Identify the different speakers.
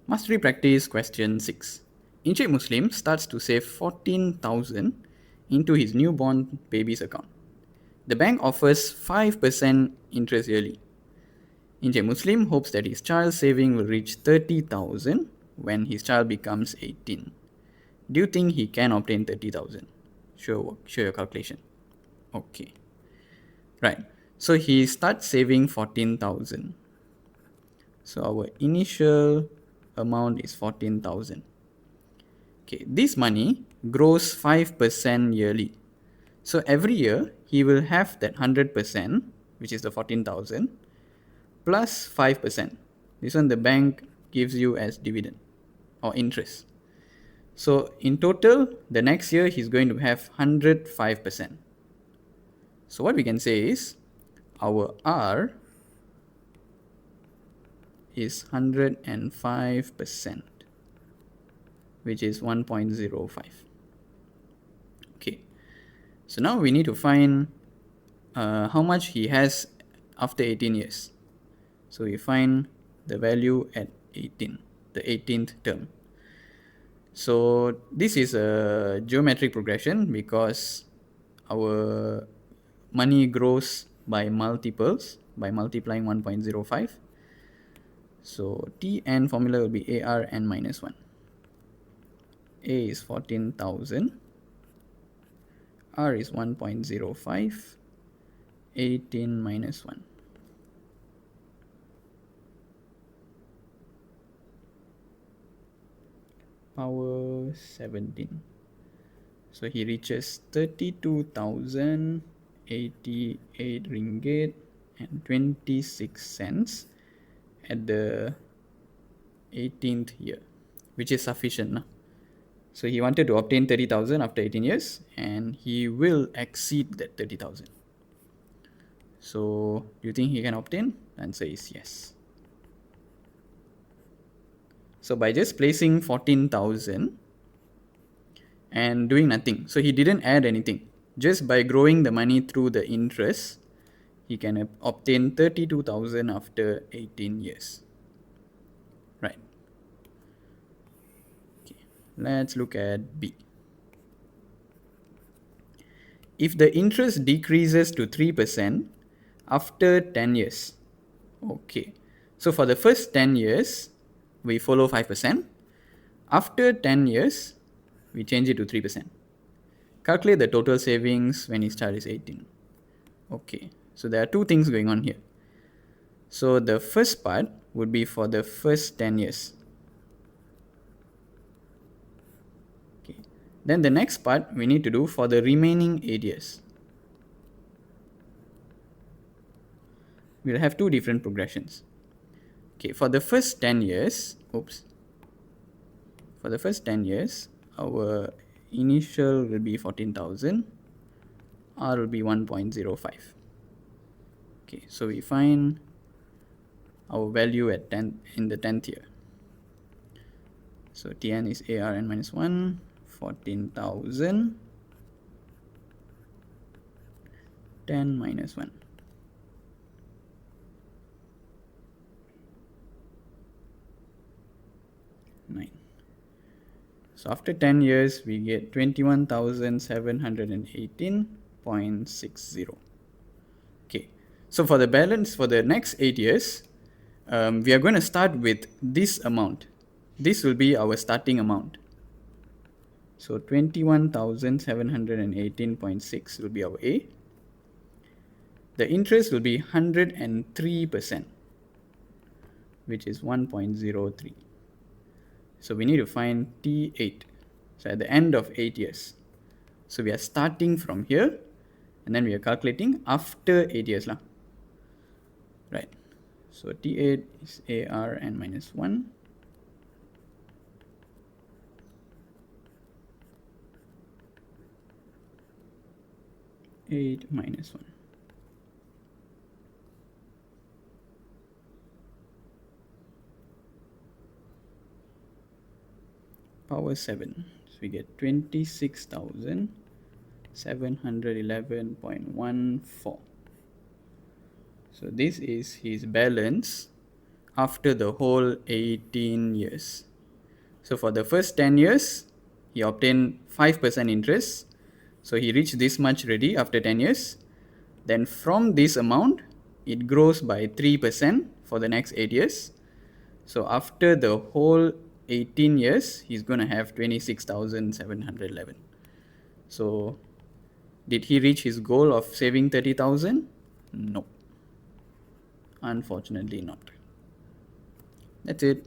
Speaker 1: Mastery practice question 6. Encik Muslim starts to save 14,000 into his newborn baby's account. The bank offers 5% interest yearly. Encik Muslim hopes that his child's saving will reach 30,000 when his child becomes 18. Do you think he can obtain 30,000? Show your calculation. Okay. Right. So he starts saving 14,000. So our initial amount is 14,000. Okay, this money grows 5% yearly. So every year he will have that 100%, which is the 14,000, plus 5%. This one the bank gives you as dividend or interest. So in total, the next year he's going to have 105%. So what we can say is our R is 105%, which is 1.05. Okay, so now we need to find how much he has after 18 years. So we find the value at 18, the 18th term. So this is a geometric progression because our money grows by multiples, by multiplying 1.05. So Tn formula will be ARn minus 1. A is 14,000. R is 1.05. 18 minus 1. Power 17. So he reaches 32,088 ringgit and 26 cents at the 18th year, which is sufficient. So he wanted to obtain 30,000 after 18 years and he will exceed that 30,000. So do you think he can obtain? The answer is yes. So by just placing 14,000 and doing nothing, so he didn't add anything, just by growing the money through the interest, he can obtain 32,000 after 18 years. Right. Okay. Let's look at B. If the interest decreases to 3% after 10 years. Okay. So for the first 10 years, we follow 5%. After 10 years, we change it to 3%. Calculate the total savings when his child is 18. Okay. So there are two things going on here. So the first part would be for the first 10 years. Okay. Then the next part we need to do for the remaining 8 years. We'll have two different progressions. Okay, for the first 10 years, for the first 10 years, our initial will be 14,000, R will be 1.05. Okay, so we find our value at 10 in the 10th year. So Tn is ARn minus 1, 14,000, 10 minus 1. 9. So after 10 years, we get 21,718.60. Okay, so for the balance for the next 8 years, we are going to start with this amount. This will be our starting amount. So 21,718.6 will be our A. The interest will be 103%, which is 1.03. So we need to find T8. So at the end of 8 years. So we are starting from here and then we are calculating after 8 years. Right. So T8 is ARn minus 1. Eight minus 1. Power 7. So we get 26,711.14. So this is his balance after the whole 18 years. So for the first 10 years, he obtained 5% interest. So he reached this much ready after 10 years. Then from this amount, it grows by 3% for the next 8 years. So after the whole 18 years, he's going to have 26,711. So did he reach his goal of saving 30,000? No. Unfortunately not. That's it.